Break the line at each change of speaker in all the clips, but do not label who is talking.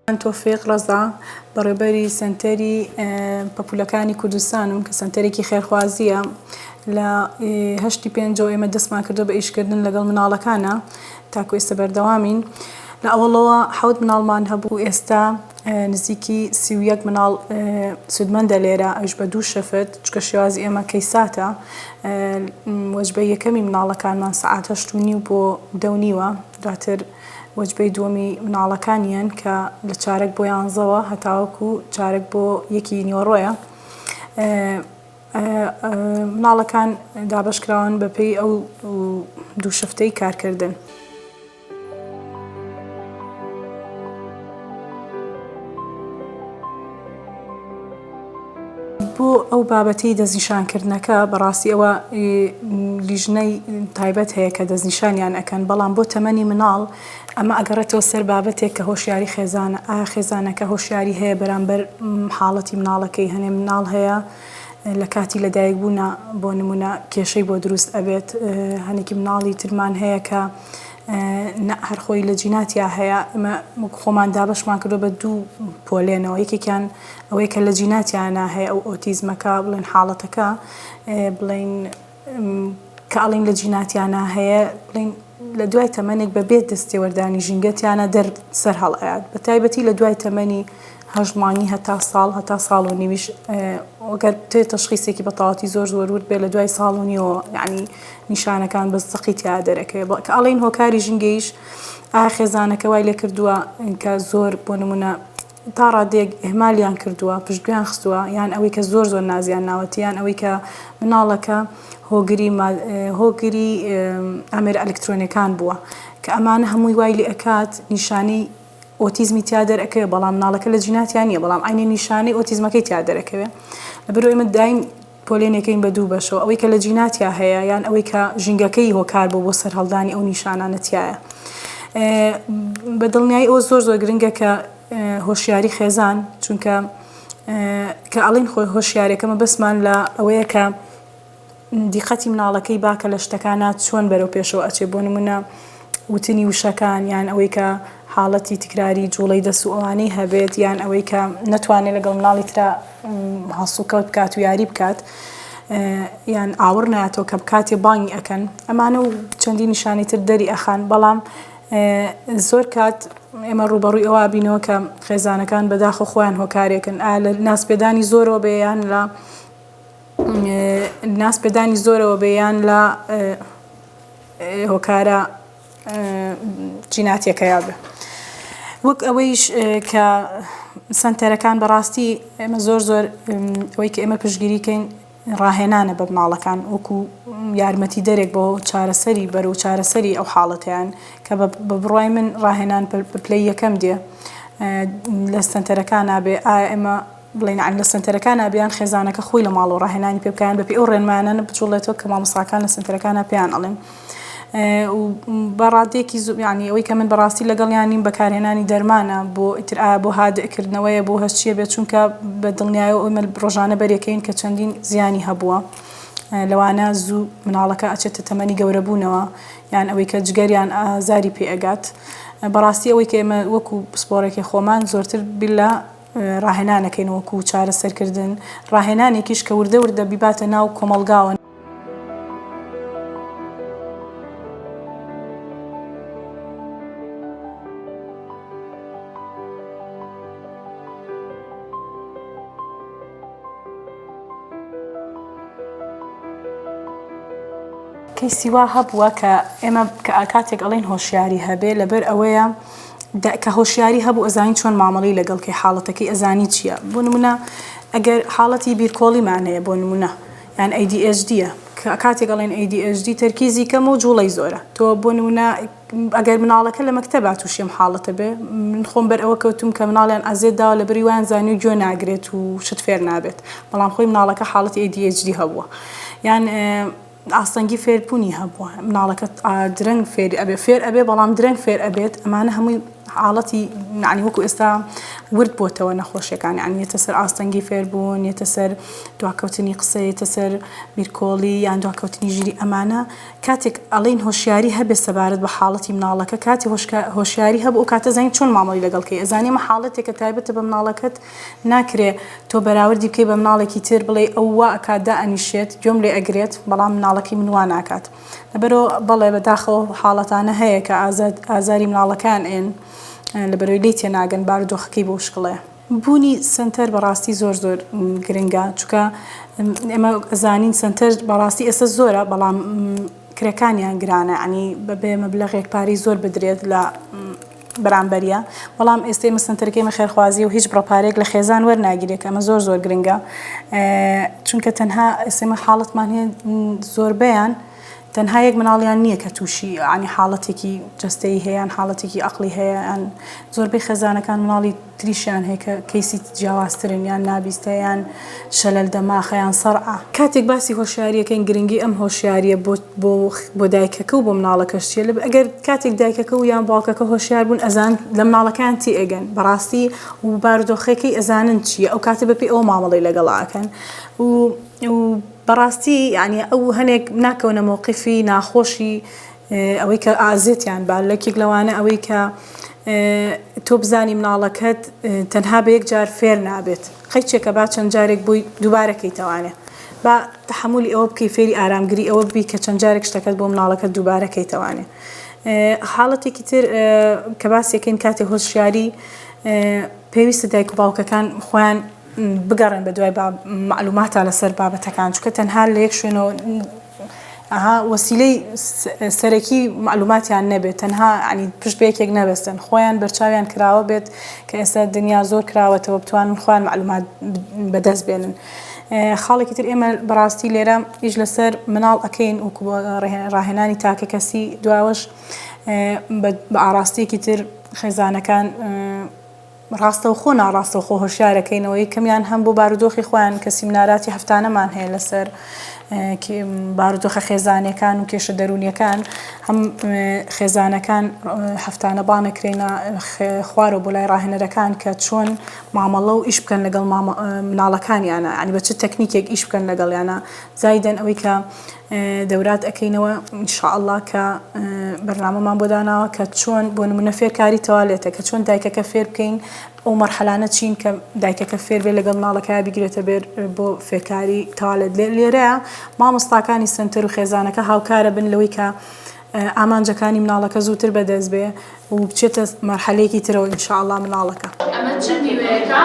تۆفیق ڕەزا بەڕێبەری سەنتەری پەپولەکانی کوردستانم کە سەنتەرێکی خێرخوازیە لە هەشتی پێنجەوە ئێمە دەستمان کردو بە ئیشکردن لەگەڵ مناڵەکانە تاکو ئێستا بەردەوامین لە ئەوڵەوە 7 مناڵمان هەبوو ئێستا نزیکی 31 مناڵ سودمەندە لێرە ئەوش بە 2 شەفت چکە شێوازی ئێمە کەیساتە وەجبەی یەکەمی مناڵەکانمان سەعات 8:30 بۆ 10:30 دواتر وەجبەی دووەمی مناڵەکانیان کە لە 4 بۆ 11ەوە هەتاوەکو 4 بۆ 1:15 مناڵەکان دابەشکراون بەپێی ئەو 2 شەفتەی کارکردن. بۆ ئەو بابەتی دەستنیشانکردنەکە بەڕاستی ئەوە لیژنەی تایبەت هەیە کە دەستنیشانیان ئەکەن بەڵام بۆ تەمەنی مناڵ ئەمە ئەگەڕێتەوە سەر بابەتێک کە هۆشیاری خێزانە ئایا خێزانەکە هۆشیاری هەیە بەرامبەر حاڵەتی مناڵەکەی هەنێ مناڵ هەیە لە کاتی لەدایکبوونا بۆ نمونە کێشەی بۆ دروست ئەبێت هەنێکی مناڵی ترمان هەیە کە هەر خۆی لە جیناتیا هەیە ئمە خۆمان دابەشمان کردو بە 2 پۆلێنەوە یەکێکیان ئەوەی کە لە جیناتیانە هەیە ئەو ئۆتیزمەکە بڵێن حاڵەتەکە بڵین کە ئەڵین لە جیناتیانە هەیە بڵین لە دوای تەمەنێک بە بێت دەستێوەردانی ژینگەتیانە سەر هەڵئات بە تایبەتی لە دوای تەمەنی هەژمانی هەتا ساڵ و نیویش ئەگەر تەشخیصێکی بەتەواوەتی زۆر ورد بێت لە دوای ساڵ و نیوە یعنی نیشانەکان بە سەقیتیا دەرەکەوێت کە ئەڵین هۆکاری ژینگەیش ئایا خێزانەکە وای لێ کردووە کە زۆر بۆ نمونە تا ڕادێک ئێهمالیان کردووە پشتگویان خستووە یان ئەوەی کە زۆر نازیان ناوەتیان ئەوەی کە مناڵەکە هۆگری ئامێرە ئەلکترۆنیەکان بووە کە ئەمانە هەمووی وای لێ ئەکات نیشانەی ئۆتیزمی تیا دەرەکەوێت بەڵام مناڵەکە لە جیناتیان نیە بەڵام عینی نیشانەی ئۆتیزمەکەی تیا دەرەکەوێت لەبەرەوەی ئێمە دایم پۆلێنەکەین بە 2 بەشەوە ئەوەی کە لە جیناتیا هەیە یان ئەوەی کە ژینگەکەی هۆکار بۆ سەر هەڵدانی ئەو نیشانانە تایە بە دڵنیایی ئەوە زۆر گرنگە کە هۆشیاری خێزان چونکە کە ئەڵین خۆی هۆشیارەکەمە بەسمان لە ئەوەیە کە دیقەتی مناڵەکەی باکە لە شتەکانات چۆن بەرەو پێشەوە ئەچێ بۆ نمونە وتنی وشەکان یان ئەوەی کە حاڵەتی تکراری جوڵەی دەست و ئەوانەی هەبێت یان ئەوەی کە نەتوانێت لەگەڵ مناڵی ترا هەڵسوکەوت بکات و یاری بکات یان ئاور نایەتەوە کە بکاتێ بانگی ئەکەن ئەمانە و چەندی نیشانی تر دەری ئەخان بەڵام زۆر کات ئێمە ڕوبەڕووی ئەوە بینەوە کە خێزانەکان بەداخۆ خۆیان هۆکارێکن لە ناسپێدانی زۆرەوە بێیان لە ناسپێدانی زۆرەوە بێیان لە هۆکارە جیناتیەکەیا بێ وەک ئەوەیش کە سەنتەرەکان بەڕاستی ئێمە زۆر ئەوەی کە ئێمە پشتگیریکەین ڕاهێنانە بە مناڵەکان وەکو یارمەتی دەرێک بۆ چارەسەری بەرەو چارەسەری ئەو حاڵەتیان کە بە بڕوای من ڕاهێنان پلەی یەکەم دێ لە سەنتەرەکانە بێ ئێمە بڵین لە سنتەرەکانە بیان خێزانەکە خۆی لە ماڵ و ڕاهێنانی پێ بکەیان بەپێی ئەو ڕێنمانە بچوڵێتەوە کە مامۆستاکان لە سنتەرەکانە پێیان ئەڵێن بەڕادێکی یعنی ئەوەی کە من بەڕاستی لەگەڵیانیم بەکارهێنانی دەرمانە بۆ ئیتر بۆ هادئکردنەوەیە بۆ هەستچیە بێت چونکە بە دڵنیایە ئەومە ڕۆژانە بەرێکەین کە چەندین زیانی هەبووە لەوانە زوو مناڵەکە ئەچێتە تەمەنی گەورەبوونەوە یان ئەوەی کە جگەریان ئازاری پێ ئەگات بەڕاستی ئەوەی کە ئێمە وەکو پسپۆڕێکی خۆمان زۆرتر بیلە ڕاهێنانەکەین وەکو چارەسەرکردن ڕاهێنانێکیش کە وردە بیباتە ناو کۆمەڵگاوە کەیسی وا هەبووە کە ئێمە کە کاتێک ئەڵێن هۆشیاری هەبێ لەبەر ئەوەیە کە هۆشیاری هەبوو ئەزانین چۆن مامەڵی لەگەڵ حاڵەتەکەی ئەزانی چییە بۆ نمونە ئەگەر حاڵەتی بیرکۆڵیمان هەیە بۆ نمونە یان ADHDە کە کاتێک ئەڵێن ADHD تەرکیزی کەم و جوڵەی زۆرە تۆ بۆ نمونە ئەگەر مناڵەکە لە مەکتەبا تووشیم حاڵەتە بێ من خۆم بەر ئەوە کەوتم کە مناڵیان ئەزێداوە لە بەری وان زانی و گوێ ناگرێت و شت فێر نابێت بەڵام خۆی مناڵەکە حاڵەتی ADHD هەبووە یان ئاستەنگی فێربوونی هەبووە مناڵەکە درەنگ فێر ئەبێ بەڵام درەنگ فێر ئەبێت ئەمانە هەمووی حاڵەتی یعنی وەکو ئێستا ورد بۆتەوە نەخۆشیەکان، یعنی یەتە سەر ئاستەنگی فێربوون، یەتە سەر دواکەوتنی قسە، یەتە سەر بیرکۆڵی یان دواکەوتنی ژیری، ئەمانە کاتێک ئەڵێن هۆشیاری هەبێ سەبارەت بە حاڵەتی مناڵەکە، کاتی هۆشیاری هەبوو ئەو کاتە زانین چۆن مامەڵی لەگەڵکەی، ئەزانێ ئەمە حاڵەتێکە تایبەتە بە مناڵەکەت، ناکرێ تۆ بەراوردی بکەی بە مناڵێکی تر بڵێ ئەو وا ئەکات دائەنیشێت گوێم لێ ئەگرێت بەڵام مناڵەکەی من وا ناکات. لەبەرەوە بەڵێ بەداخەوە حاڵەتانە هەیە کە ئازاری مناڵەکان ئێن لەبەرەوەی لێی تێناگەن بارودۆخەکەی بۆ شکڵێ. بوونی سنتەر بەڕاستی زۆر گرنگە، چونکە ئێمە ئەزانین سنتەر بەڕاستی ئێستا زۆرە بەڵام کرێکانیان گرانە، ینی بەبێ مەبلەغێک پارەی زۆر بدرێت لە بەرامبەریە، بەڵام ئێستا ئێمە سنتەرەکەی خێرخوازی و هیچ بڕەپارێک لە خێزان وەرناگیرێت، ئەمە زۆر گرنگە، چونکە تەنها ئێستا حاڵەتمان هەیە زۆربەیان تەنها یەک مناڵیان نییە کە تووشی ینی حاڵەتێکی جەستەیی هەیەیان حاڵەتێکی عەقڵی هەیە، یان زۆربەی خێزانەکان مناڵی تریشیان هەیە کە کەیسی جیاوازترن یان نابیستە یان شەلەل دەماخە یان سەرعە. کاتێک باسی هۆشیاریەکەین گرنگی ئەم هۆشیاریە بۆ دایکەکە و بۆ مناڵەکەش چیە، ئەگەر کاتێک دایکەکە و یان باوکەکە هۆشیار بوون ئەزان لە مناڵەکان تی ئەگەن بەڕاستی و بارودۆخەکەی ئەزانن چییە، ئەو کاتە بەپێی ئەو مامەڵەی لەگەڵاکەن و بەڕاستی ینی ئەو هەنێک ناکەونە مۆقفی ناخۆشی ئەوەی کە ئازێتیان با لەکێک لەوانە ئەوەی کە تۆ بزانی مناڵەکەت تەنها بە یەک جار فێر نابێت، خەیچێکە با چەند جارێک بووی دووبارەکەی تەوانێ با تحملی ئەوە بکەی فێری ئارامگری ئەوە بی کە چەند جارێک شتەکەت بۆ مناڵەکەت دووبارەکەی تەوانێ. حاڵەتێکی تر کە باسیەکەین کاتێک هۆشیاری پێویستە دایک و باوکەکان خۆیان بگەڕن بە دوای معلوماتە لەسەر بابەتەکان، چونکە تەنها لە یەک شوێنەوە وەسیلەی سەرەکی معلوماتیان نەبێت، تەنها ینی پشت بە یەکێک نەبەستن، خۆیان بەرچاویان کراوە بێت کە ئێستا دنیا زۆر کراوەتەوە بتوانن خۆیان معلومات بەدەست بێنن. خاڵێکی تر ئێمە بەڕاستی لێرە ئیش لەسەر مناڵ ئەکەین وەکو ڕاهێنانی تاکە کەسی دواوەش بە ئاراستەیەکی تر خێزانەکان ڕاستە و خۆ ناڕاستە و خۆ هۆشیارەکەینەوەی کەمیان هەم بۆ بارودۆخی خۆیان کە سیمیناراتی هەفتانەمان هەیە لەسەر بارودۆخە خێزانەکان و کێشە دەرونیەکان، هەم خێزانەکان هەفتانە بانەکرێنە خوارەوە بۆ لای ڕاهێنەرەکان کە چۆن مامەڵە و ئیش بکەن لەگەڵ مناڵەکانیانە، ینی بە چ تەکنیکێک ئیش بکەن لەگەڵیانە، زایدەن ئەوەی کە دەورات ئەەکەینەوە ئینشاءالله کە بەرنامەمان بۆ داناوە کە چۆن بۆ نمونە فێرکاری تەوالێتە، کە چۆن دایکەکە فێر بکەین ئەو مەرحەلانە چین کە دایکەکە فێر بێ لەگەڵ مناڵەکە بگرێتە بێر بۆ فێرکاری تەوالێت. لێرەیە مامۆستاکانی سنتەر و خێزانەکە هاوکارە بن لەوەی کە ئامانجەکانی مناڵەکە زووتر بەدەست بێ و بچێتە مەرحەلەیەکی ترەوە ئینشاءالله مناڵەکە.
ئەمە چ میوەیەکە؟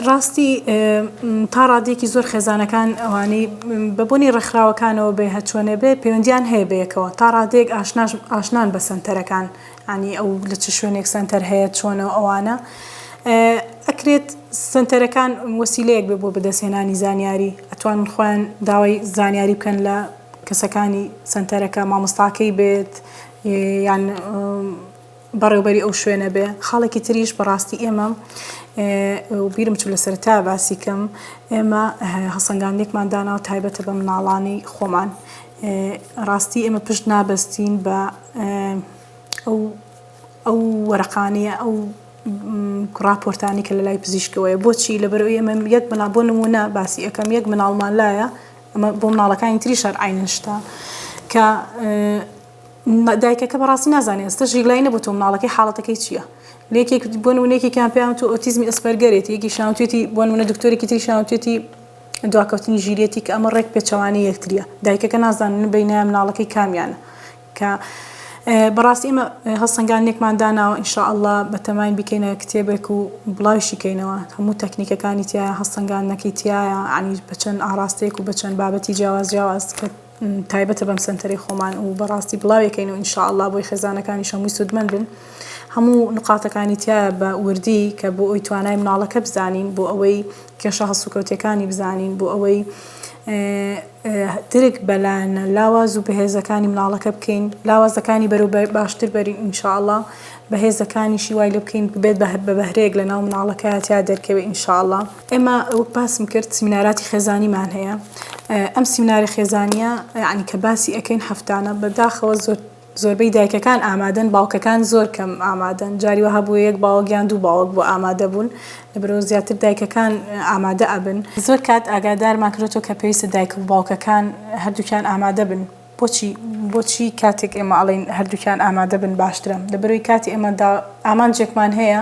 ڕاستی تا ڕادێکی زۆر خێزانەکان ئەوانەی بەبوونی ڕێکخراوەکانەوە بێ هەچۆنێ بێ پەیوەندیان هەیە بەیەکەوە، تا ڕادێک ئاشنان بە سنتەرەکان، ینی ئەو لە چ شوێنێک سنتەر هەیە چۆنەوە ئەوانە ئەکرێت سنتەرەکان وەسیلەیەک بێ بۆ بەدەستهێنانی زانیاری، ئەتوانن خۆیان داوای زانیاری بکەن لە کەسەکانی سنتەرەکە، مامۆستاکەی بێت یان بەڕێوبەری ئەو شوێنە بێ. خاڵێکی تریش بەڕاستی ئێمە بیرم چوو لە سەرەتا باسی کەم، ئێمە هەسەنگاندێکمان داناوە تایبەتە بە مناڵانی خۆمان، ڕاستی ئێمە پشت نابەستین بە ئەو وەرەقانەیە ئەو راپۆرتانی کە لە لای پزیشکەوەیە. بۆچی؟ لەبەرەوەی ئێمە یەک بۆ نمونە باسی ئەەکەم، یەک مناڵمان لایە ئەمە بۆ مناڵەکانی تری شەر عینشتا کە دایکەکە بەڕاستی نازانێت ئێستا ژیگلای نەبوو تۆ مناڵەکەی حاڵەتەکەی چییە، لێکێک بۆ نمونەیەکێکیان پێیان تۆ ئۆتیزمی ئەسپەرگەرێت، یەکی شانوتێتی بۆ نمونە دکتۆرێکی تری شانوتێتی دواکەوتنی ژیرێتی کە ئەمە ڕێک پێچەوانی یەکتریە، دایکەکە نازانن بینایە مناڵەکەی کامیانە. کە بەڕاستی ئێمە هەڵسەنگانێکمان داناوە ئینشاءالله بەتەماین بکەینە کتێبێک و بڵاویشی کەینەوە هەموو تەکنیکەکانی تایە، هەڵسەنگانەکەی تایە، عنی بەچەند ئاراستەیەک و بەچەند بابەتی جیاواز کە تایبەتە بەم سنتەری خۆمان و بەڕاستی بڵاوێکەینەوە ئینشاءالله بۆی خێزانەکانی هەمووی سودمەند بن، هەموو نقاتەکانی تایە بە وردی کە بۆ ئەوی توانای مناڵەکە بزانین، بۆ ئەوەی کێشە هەسوکەوتەکانی بزانین، بۆ ئەوەی درک بەلایەنە لاواز و بەهێزەکانی مناڵەکە بکەین، لاوازەکانی بەرەو باشتر بەرین ئینشاءالله، بەهێزەکانیشی وای لێ بکەین بێت بە بەهرەیەک لە ناو مناڵەکە تا دەرکەوێ ئینشاءالله. ئێمە وەک باسم کرد سیمیناراتی خێزانیمان هەیە، ئەم سیمیناری خێزانیە یعنی کە باسی ئەەکەین هەفتانە بەداخەوە زۆربەی دایکەکان ئامادەن، باوکەکان زۆر کەم ئامادەن. جاری وەها بوو یەک باوەگیان دوو باوەک بۆ ئامادە بوون، لەبەرەوە زیاتر دایکەکان ئامادە ئەبن. زۆر کات ئاگادارمان کردێتەوە کە پێویستە دایک و باوکەکان هەردووکیان ئامادە بن. بۆچی کاتێک ئێمە ئەڵێن هەردووکیان ئامادە بن باشترە؟ لەبەرەوەی کاتی ئێمەدا ئامانجێکمان هەیە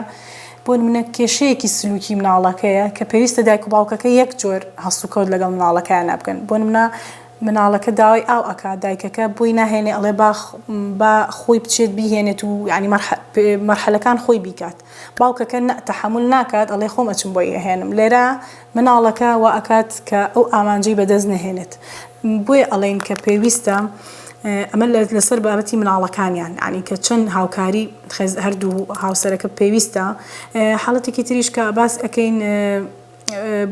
بۆ نمونە کێشەیەکی سلوکی مناڵەکەیە کە پێویستە دایک و باوکەکە یەک جۆر هەست و کەوت لەگەڵ مناڵەکەیان نابکەن. بۆ نمونە مناڵەکە داوای ئاو ئەکات، دایکەکە بۆی ناهێنێ ئەڵێ با خۆی بچێت بیهێنێت و ینی مەرحەلەکان خۆی بیکات. باوکەکە تەحمل ناکات ئەڵێ خۆم ئەچم بۆی هێنم. لێرە مناڵەکە وا ئەکات کە ئەو ئامانجەی بەدەست نەهێنێت. بۆیە ئەڵێن کە پێویستە ئەمە لەسەر بابەتی مناڵەکانیان، ینی کە چەند هاوکاری هەردوو هاوسەرەکە پێویستە. حاڵەتێکی تریش کە باس ئەەکەین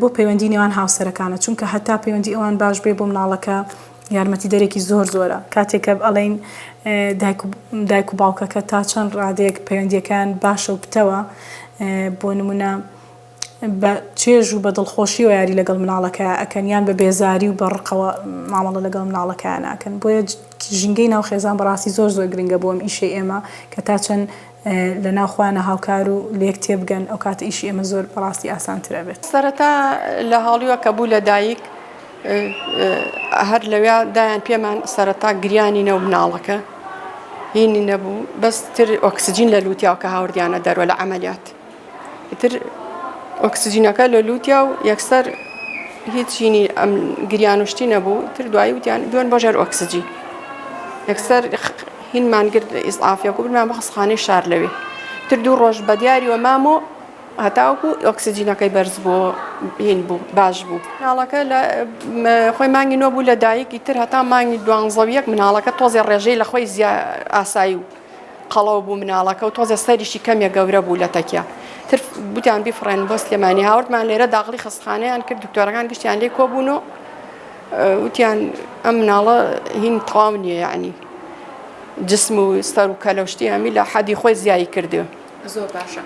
بۆ پەیوەندی نێوان هاوسەرەکانە، چونکە هەتا پەیوەندی ئەوان باش بێ بۆ مناڵەکە یارمەتی دەرێکی زۆرە. کاتێکە ئەڵێن دایک و باوکەکە تا چەند ڕادێک پەیوەندیەکان باشە و پتەوە، بۆ نمونە بە چێژ و بە دڵخۆشی و یاری لەگەڵ مناڵەکە ئەکەن، یان بە بێزاری و بەڕقەوە مامەڵە لەگەڵ مناڵەکەیان ئەکەن. بۆیە ژینگەی ناوخێزان بەڕاستی زۆر گرنگە بۆ ئەم ئیشەی ئێمە کە تا چەند لە ناوخواانە هاوکار و لێک تێبگەن ئەو کاتە ئیشی ئێمە زۆر بەڕاستی ئاسانترە بێت.
سەرەتا لە هاڵیوە کە بوو لە دایک هەر لەوێ دایان پێمان سەرەتا گریانی نەو مناڵەکە هینی نەبوو، بەس تر ئۆکسجین لە لووتیا کە هاوردیانە دەرۆ لە عەمەلیات تر ئۆکسجینەکە لە لووتیا و یەکسەر هیچینی ئەم گریانوشتی نەبوو. تر دوایی وتیان دوێن بۆ ژێر ئۆکسجی یەکسەر هینمان گرت ئیسعافیەک و برمان بە خستخانەی شار لەوێ. تر دوو ڕۆژ بە دیاریوە مامۆ هەتاوکو ئۆکسجینەکەی بەرز بۆ هین بوو باش بوو. مناڵەکە خۆی مانگی نۆ بوو لە دایکی، تر هەتا مانگی 12 مناڵەکە تۆزێ ڕێژەی لە خۆی ئاسایی و قەڵەو بوو مناڵەکە و تۆزێ سەریشی کەمێ گەورە بوو لە تەکیا. تر بوتیان بیفڕێن بۆ سلێمانی. هاوردمان لێرە داغڵی خستخانەیان کرد، دکتۆرەکان گشتیان لێ کۆبوون و وتیان ئەم مناڵە هین تەواو نییە، یعنی جسم و سەر و کەلەشتی هەمی لە حەدی خۆی زیایی کردو.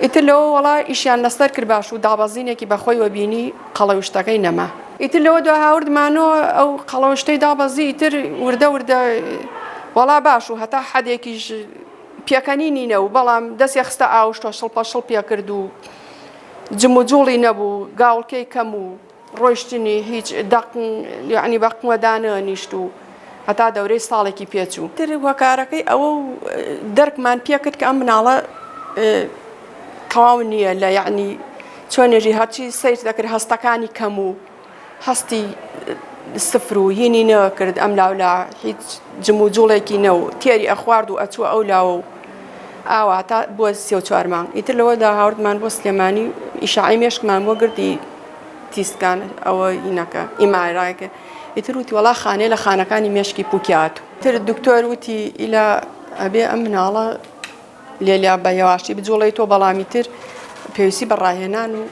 ئیتر لەوە وەڵا ئیشیان لەسەر کرد باش و دابەزینێکی بەخۆی وەبینی قەڵەوشتەکەی نەما. ئیتر لەوە دو هاوردمانەوە ئەو قەڵەوشتەی دابەزی ئیتر وردە وەڵا باش و هەتا حەدێکیش پێکەنی نینە و بەڵام دەستی خستە ئاوشتۆ شڵپەشڵ پێ کرد و جم و جوڵی نەبوو، گاوڵکەی کەم و ڕۆیشتنی هیچ یعنی بەقوەدانە نیشت و هەتا دەورەی ساڵێکی پێچوو. تر وەکارەکەی ئەوە دەرکمان پێ کرد کە ئەم مناڵە تەواو نییە لە یعنی چۆنێژی هەرچی سەیر دەکرد هەستەکانی کەم و هەستی سفر و هینی نەکرد ئەم لاولا هیچ جم و جوڵێکی نە و تێری ئەخوارد و ئەچووە ئەو لاوە و ئاوا تا بۆ 34 مانگ. ئیتر لەوەدا هاوردمان بۆ سلێمانی ئیشاعی مێشکمان بۆ گردی تیسکان ئەوە هینەکە ئیمارایەکە. ئیتر وتی وەڵا خانەی لە خانەکانی مێشکی پوکیات. تر دکتۆر وتی ئیلا ئەبێ ئەم مناڵە لێلیا بە هێواشی بجوڵی تۆ، بەڵامی تر پێویستی بەڕاهێنان و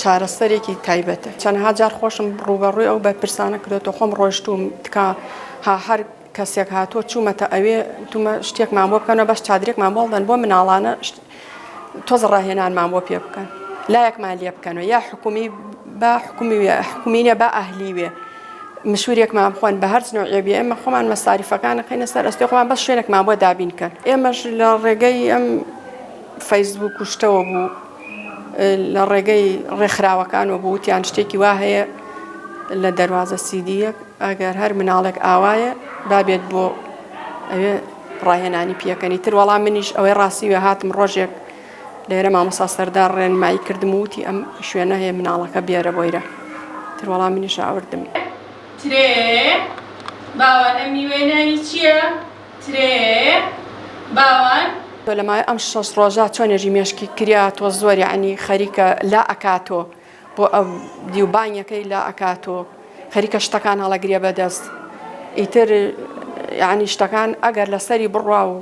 چارەسەرێکی تایبەتە. چەندها جار خۆشم ڕوبەڕووی ئەو بە پرسانە کردێتەوە، خۆم ڕۆیشتوم تکا هەر کەسێک هاتۆ چوومەتە ئەوێ تومە شتێکمان بۆ بکەنەوە بەش چادرێکمان بۆڵدەن بۆ مناڵانە تۆز ڕاهێنانمان بۆ پێ بکەن، لایەکمان لێ بکەنەوە، یا حکومی بە حکومینە بە ئەهلی وێ مشورێکمان بخۆن بە هەرچ نوعێبی ئێمە خۆمان مەساریفەکانە خینە سەر ئەستی خۆمان بەس شوێنێکمان بۆ دابینکەن. ئێمەش لە ڕێگەی ئەم فەیسبوک و شتەوە بوو، لە ڕێگەی ڕێکخراوەکانەوە بوو وتیان شتێکی وا هەیە لە دەواازە سیدیەک ئەگەر هەر مناڵێک ئاوایە بابێت بۆ ئەوێ ڕاهێنانی پێکەنی. تر وەڵام منیش ئەوەی ڕاستی وێ هاتم ڕۆژێک لێرە مامۆستا سەردار ڕێنمایی کردم و وتی ئەم شوێنە هەیە مناڵەکە بێرە بۆیرە. تر وەڵام منیش ئاوردم.
ترێ باوان ئەم میوێنانی چییە؟ ترێ باوان
لەمای ئەم 6 ڕۆژە چۆنێژی مێشکی کریاتۆ زۆر یعنی خەریکە لا ئەکاتۆ بۆ ئەو دیوبانیەکەی لا ئەکاتۆ خەریکە شتەکان هەڵەگرێ بەدەست. ئیتر یعنی شتەکان ئەگەر لەسەری بڕوا و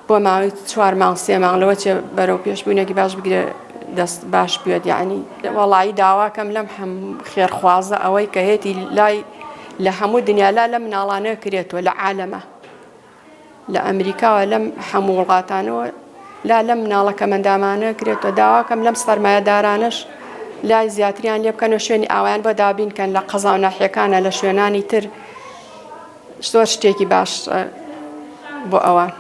بۆ ماوەی 4 مانگ 3 مانگ لەوە چێ بەرەو پێشبوونێکی باش بگرێ دەست باش بێت. یعنی وەڵایی داواکەم لەم هەم خێرخوازە ئەوەی کە هێتی لای لە هەموو دنیالا لە مناڵانە کرێتەوە لە عالەمە، لە ئەمریکاوە لەم هەموو وڵاتانەوە لا لەم مناڵەکە مندامانە کرێتەوە. داواکەم لەم سەرمایەدارانش لای زیاتریان لێ بکەن و شوێنی ئاوایان بۆ دابینکەن لە قەزا و ناحیەکانە لە شوێنانی تر زۆر شتێکی باش بۆ ئەوان.